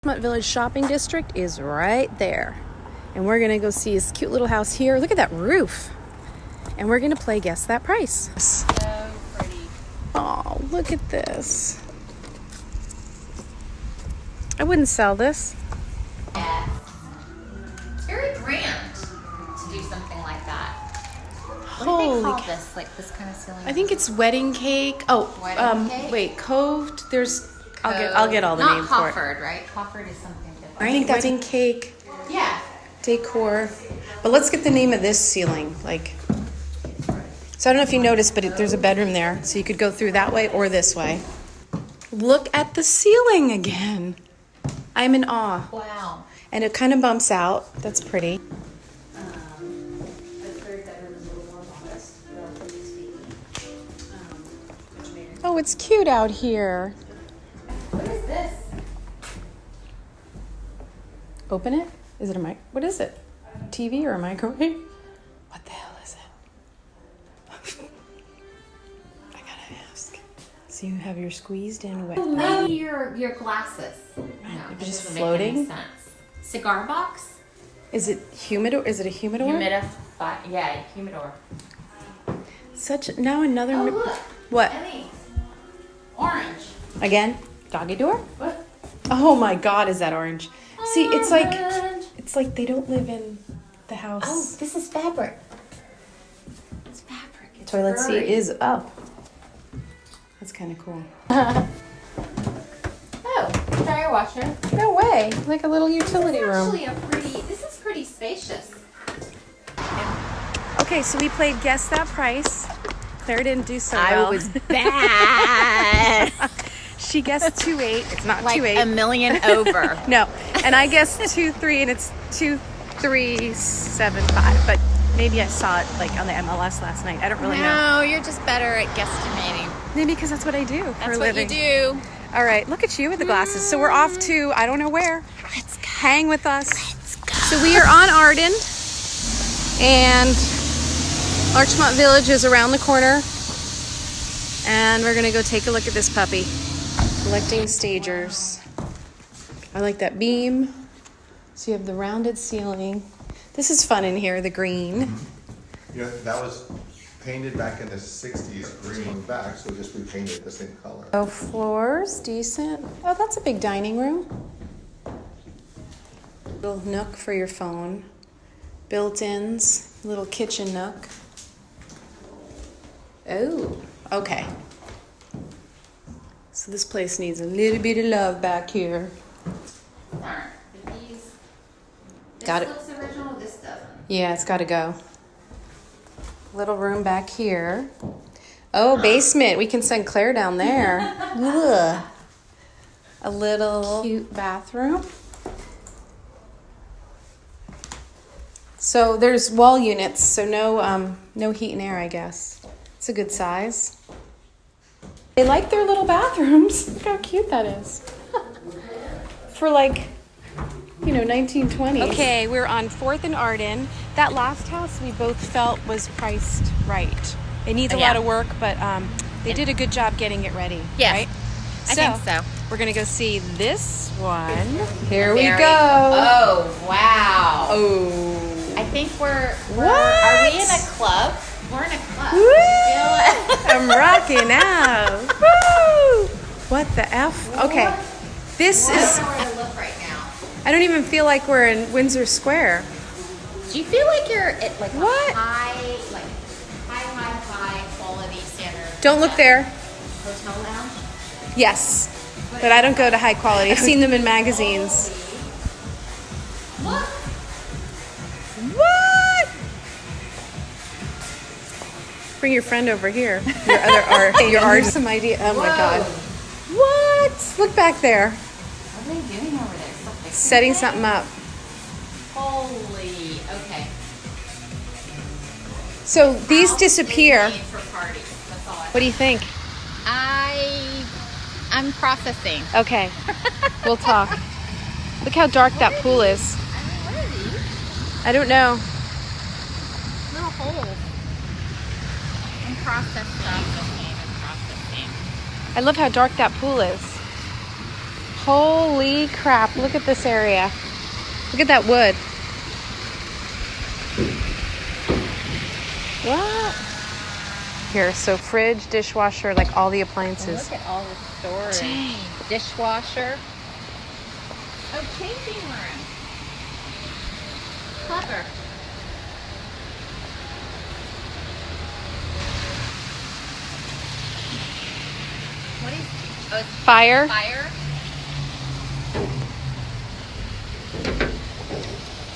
Larchmont Village Shopping District is right there. And we're gonna go see his cute little house here. Look at that roof. And we're gonna play Guess That Price. So pretty. Oh, look at this. I wouldn't sell this. Yeah. It's very grand to do something like that. What do they call this? Like this kind of ceiling? I think it's wedding cake. Oh, Wedding cake? Wait, coved. There's. I'll get all the names for it. Not Hofford, right? Hofford is something different. I think that's wedding cake. Yeah. Decor. But let's get the name of this ceiling. So I don't know if you noticed, but there's a bedroom there. So you could go through that way or this way. Look at the ceiling again. I'm in awe. Wow. And it kind of bumps out. That's pretty. The third bedroom is a little more modest, relatively speaking. Which made it. Oh, it's cute out here. What is this? Open it. Is it a mic? What is it? TV or a microwave? What the hell is it? I gotta ask. So you have your squeezed in wet. Maybe your glasses. No, It's that just doesn't floating? Make any sense. Cigar box? Is it humidor? Is it a humidor? Yeah, humidor. Now another. Oh, look. What? Emmy. Orange. Again? Doggy door? What? Oh my God, is that orange? See, it's Orange. like they don't live in the house. Oh, this is fabric. It's fabric. It's Toilet seat furry. is up. That's kind of cool. Oh, dryer washer. No way. Like a little utility room. This is pretty spacious. Okay, so we played Guess That Price. Claire didn't do so well. I was bad. She guessed 2.8. It's not Like 2.8. a million over. No, and I guessed 2.3, and it's 2.375. But maybe I saw it like on the MLS last night. I don't really know. No, you're just better at guesstimating. Maybe because that's what I do for a That's what living. you do. All right, look at you with the glasses. So we're off to I don't know where. Let's go. Hang with us. Let's go. So we are on Arden, and Larchmont Village is around the corner, and we're gonna go take a look at this puppy. Collecting stagers. I like that beam. So you have the rounded ceiling. This is fun in here, the green. Yeah, that was painted back in the 60s, green back, so just repainted the same color. Oh, floors, decent. Oh, that's a big dining room. Little nook for your phone. Built-ins, little kitchen nook. Oh, okay. So this place needs a little bit of love back here. Got it. This looks original, this doesn't. Yeah, it's got to go. Little room back here. Oh, basement. We can send Claire down there. Ugh. A little cute bathroom. So there's wall units, so no heat and air, I guess. It's a good size. They like their little bathrooms. Look how cute that is. For 1920s. Okay, we're on 4th and Arden. That last house we both felt was priced right. It needs a lot of work, but they did a good job getting it ready. Yes, right? I think so. We're gonna go see this one. Here we Very- go. Oh, wow. Oh. I think we're What? Are we in a club? We're in a club. Woo! I'm rocking out. Woo! What the F? Okay. This I is. don't know where to look right now. I don't even feel like we're in Windsor Square. Do you feel like you're at like What? a high quality standard? Don't look there. Hotel lounge? Yes. But I don't go to high quality. I've seen them in magazines. Look. What? Bring your friend over here. Your other art. Your art. Some idea. Oh my God. What? Look back there. What are they doing over there? Something. Setting something up. Holy. Okay. So these House disappear. is made for parties. That's all I What do you think? I'm processing. Okay. We'll talk. Look how dark that pool is. What are these? I don't know. Little holes. And processing. I love how dark that pool is. Holy crap, look at this area. Look at that wood. What? Here, so fridge, dishwasher, like all the appliances. Look at all the storage. Dang. Dishwasher. Oh, changing room. Clever. What is? Oh, it's Fire. fire.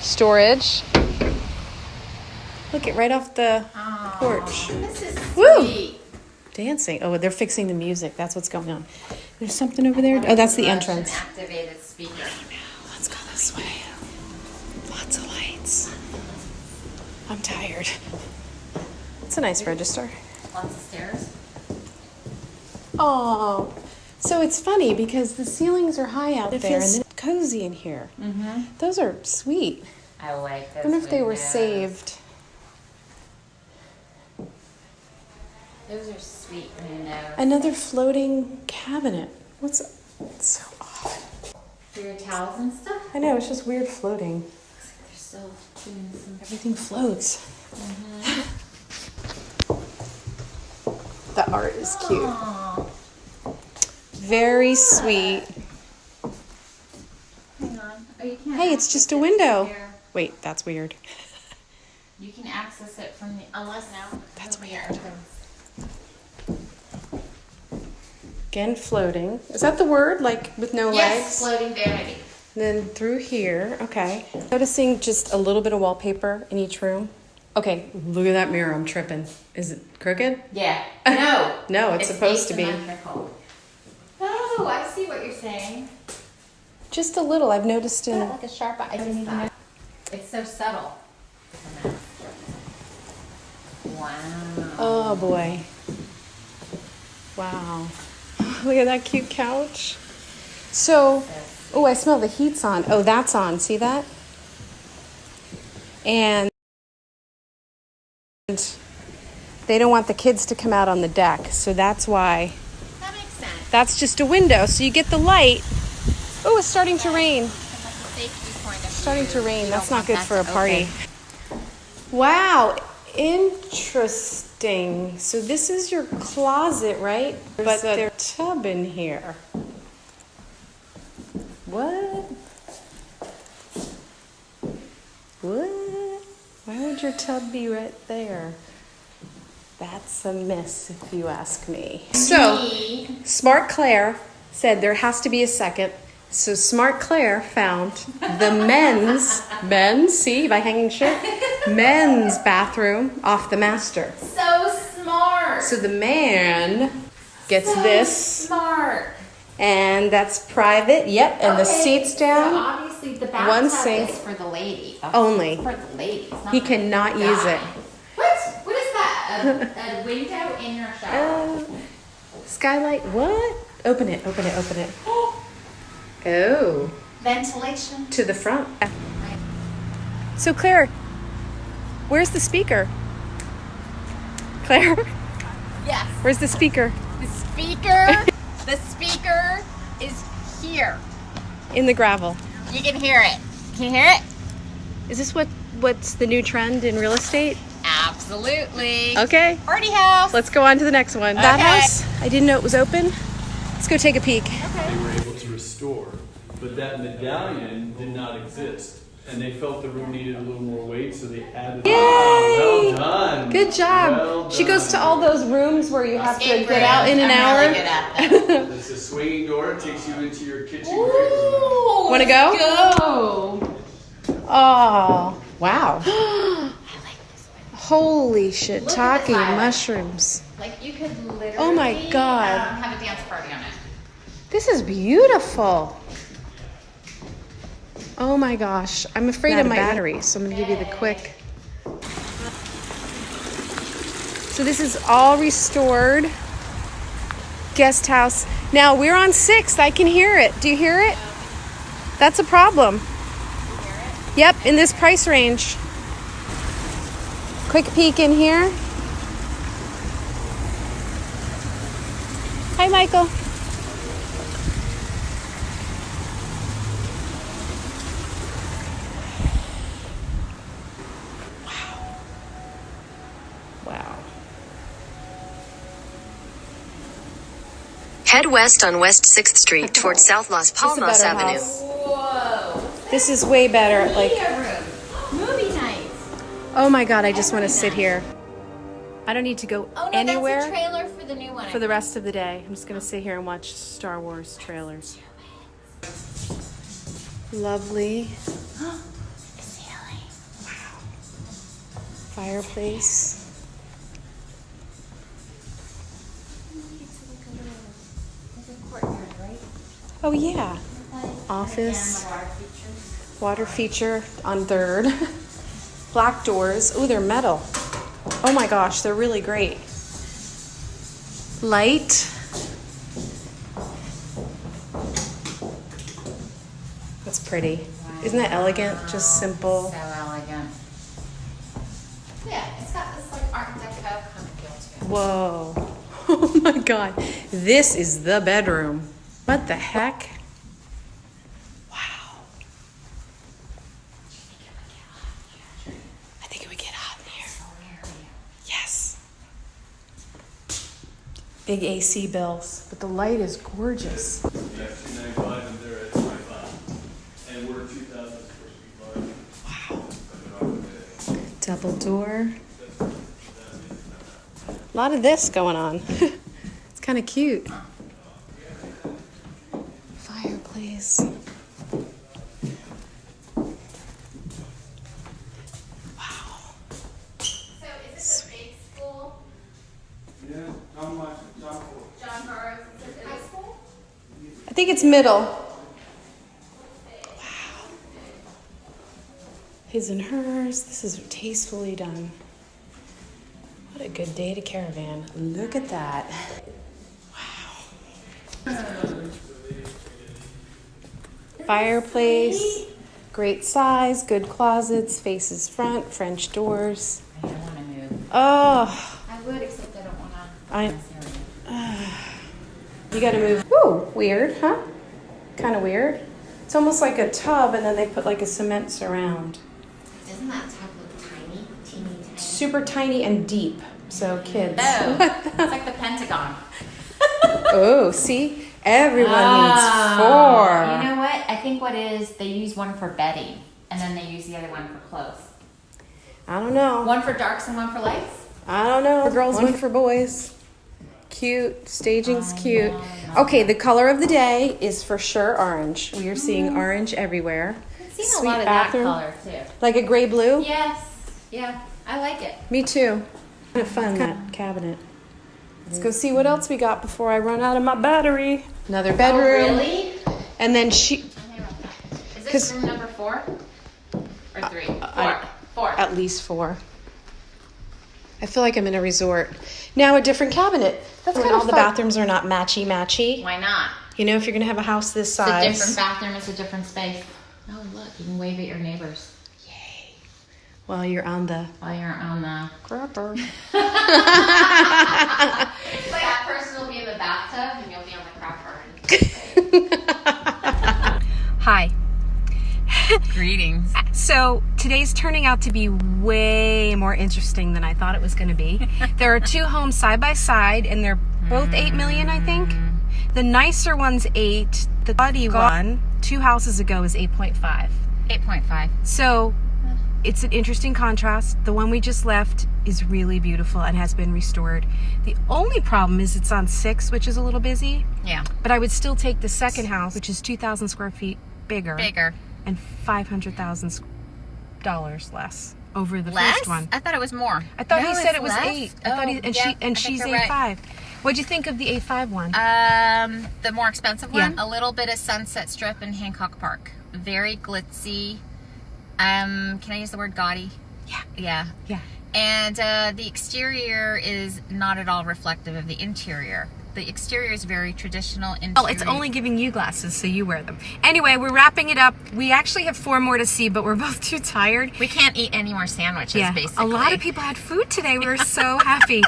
Storage. Look it right off the porch. This is Woo! sweet. Dancing. Oh, they're fixing the music. That's what's going on. There's something over there. Oh, that's the entrance. An activated speaker. Let's go this way. Lots of lights. I'm tired. It's a nice register. Lots of stairs. Oh, so it's funny because the ceilings are high out there and it's cozy in here. Mm-hmm. Those are sweet. I like those. I wonder if they were windows. saved. Those are sweet windows. Another floating cabinet. What's it's so odd. For your towels and stuff. I know, it's just weird floating. They're still doing some. Everything floats. The art is cute. Aw. Very sweet. Hang on. Oh, you can't. Hey, it's access just a it window. from here. Wait, that's weird. You can access it from the unless now. That's nobody weird. opens. Again, floating. Is that the word? Like with no Yes, legs? floating vanity. And then through here, okay. Noticing just a little bit of wallpaper in each room. Okay, look at that mirror. I'm tripping. Is it crooked? Yeah. No. No, it's supposed to be. asymmetrical. Oh, I see what you're saying. Just a little. I've noticed in. Like a sharp eye. I didn't even know. It's so subtle. Wow. Oh boy. Wow. Look at that cute couch. So, oh, I smell the heat's on. Oh, that's on. See that? And they don't want the kids to come out on the deck, so that's why. That makes sense. That's just a window, so you get the light. Oh, it's starting to rain. Safety point of Starting to view. rain. You That's don't not want good that for a to party. open. Wow, interesting. So this is your closet, right? But there's a tub in here. What? What? Why would your tub be right there? That's a miss, if you ask me. So, Smart Claire said there has to be a second. So Smart Claire found the men's, see, by hanging shit, men's bathroom off the master. So smart. So the man gets this, Smart. and that's private, yep, and the seats So down, obviously the bathtub one sink. is for the lady. Only. For the ladies. Not He for cannot the use guy. it. What? What is that? A window in your shower? Skylight, what? Open it, open it, open it. Oh, Ventilation. to the front. So Claire, where's the speaker? Claire, Yes. where's the speaker? The speaker is here. In the gravel. You can hear it. Can you hear it? Is this what's the new trend in real estate? Absolutely. Okay, Party house. let's go on to the next one. That Okay. house, I didn't know it was open. Let's go take a peek. they were able to restore. But that medallion did not exist. And they felt the room needed a little more weight, so they added Yay! Well done. Good job. Well She goes to done. all those rooms where you have to Escape get out in an rooms. I'm hour. really good at that. It's a swinging door, it takes you into your kitchen great room. Ooh, Want to go? go. Oh, wow. I like this one. Holy Look at shiitake this island. mushrooms. Like you could literally Oh my God. have a dance party on it. This is beautiful. Oh my gosh. I'm afraid of my battery, so I'm going to give you the quick. So this is all restored guest house. Now we're on 6th. I can hear it. Do you hear it? That's a problem. Yep, in this price range. Quick peek in here. Hi, Michael. Head west on West 6th Street towards South Las Palmas better Avenue. house. Whoa. This is way better. Like, Media room. Movie night. oh my God, I just want to sit here. I don't need to go Oh no, anywhere that's a trailer for the new one. for the rest of the day. I'm just going to sit here and watch Star Wars trailers. Lovely. Fireplace. Oh yeah. Office. Water feature on 3rd. Black doors. Oh, they're metal. Oh my gosh, they're really great. Light. That's pretty. Isn't that elegant? Just simple. So elegant. Yeah, it's got this like Art Deco kind of feel to it. Whoa. Oh my God. This is the bedroom. What the heck? Wow. I think it would get hot in here. Yes. Big AC bills, but the light is gorgeous. Yeah, 295 and they're at 25. And we're 2,000 square feet large. Wow. Double door. A lot of this going on. It's kind of cute. Fireplace. Wow. So is this a big school? Yeah, how much? John Burroughs, is it high school? I think it's middle. Wow. His and hers. This is tastefully done. What a good day to caravan. Look at that. Wow. Fireplace. Great size. Good closets. Faces front. French doors. I don't want to move. Oh. I would, except I don't want to. You gotta move. Ooh, weird, huh? Kind of weird. It's almost like a tub and then they put like a cement surround. Doesn't that tub look tiny? Teeny tiny. Super tiny and deep. So kids. Oh, it's like the Pentagon. Oh, see? Everyone needs You 4. know what? I think what is, they use one for bedding, and then they use the other one for clothes. I don't know. One for darks and one for lights? I don't know. For girls, one for boys. Cute. Staging's cute. Okay, the color of the day is for sure orange. We are seeing orange everywhere. I've seen Sweet a lot of bathroom. that color, too. Like a gray blue? Yes. Yeah, I like it. Me too. Kind of fun, that cabinet. Let's go see what else we got before I run out of my battery. Another bedroom. Oh, really? And then she... Is this room number 4? Or 3? 4. 4. At least 4. I feel like I'm in a resort. Now a different cabinet. That's when all the bathrooms are not matchy-matchy. Why not? You know, if you're going to have a house this It's a size. different bathroom. It's a different space. Oh, look. You can wave at your neighbors. Yay. While you're on the... While you're on the... grabber. That person will be in the bathtub and you'll be on the crapper. Hi. Greetings. So today's turning out to be way more interesting than I thought it was going to be. There are 2 homes side by side, and they're both 8 million, I think. The nicer one's 8. The gaudy one 2 houses ago is 8.5. 8.5. So it's an interesting contrast. The one we just left is really beautiful and has been restored. The only problem is it's on 6, which is a little busy. Yeah. But I would still take the second house, which is 2,000 square feet bigger. And $500,000 less over the less? first one. I thought it was more. I thought No, he said it's it was less? 8. I thought he, and yeah, I she's think you're 8.5. right. What'd you think of the 8.5 one? The more expensive one, Yeah. a little bit of Sunset Strip in Hancock Park. Very glitzy. Can I use the word gaudy? Yeah. Yeah. Yeah. And the exterior is not at all reflective of the interior. The exterior is very traditional. Well, it's only giving you glasses, so you wear them. Anyway, we're wrapping it up. We actually have 4 more to see, but we're both too tired. We can't eat any more sandwiches, basically. A lot of people had food today. We were so happy.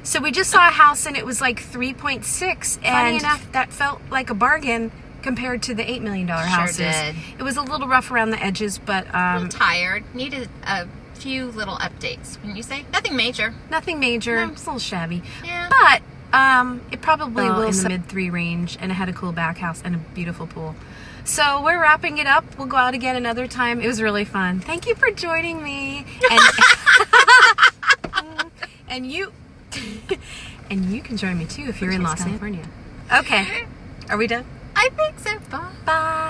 So we just saw a house, and it was like 3.6. And funny enough, that felt like a bargain compared to the $8 million houses. did. It was a little rough around the edges, but I'm tired. Needed a few little updates. Wouldn't you say? Nothing major. nothing major. No. It's a little shabby. Yeah. But It probably will in the mid-3 range, and it had a cool back house and a beautiful pool. So we're wrapping it up. We'll go out again another time. It was really fun. Thank you for joining me. And you can join me too if you're in Los Angeles. Okay. Are we done? I think so. Bye. Bye.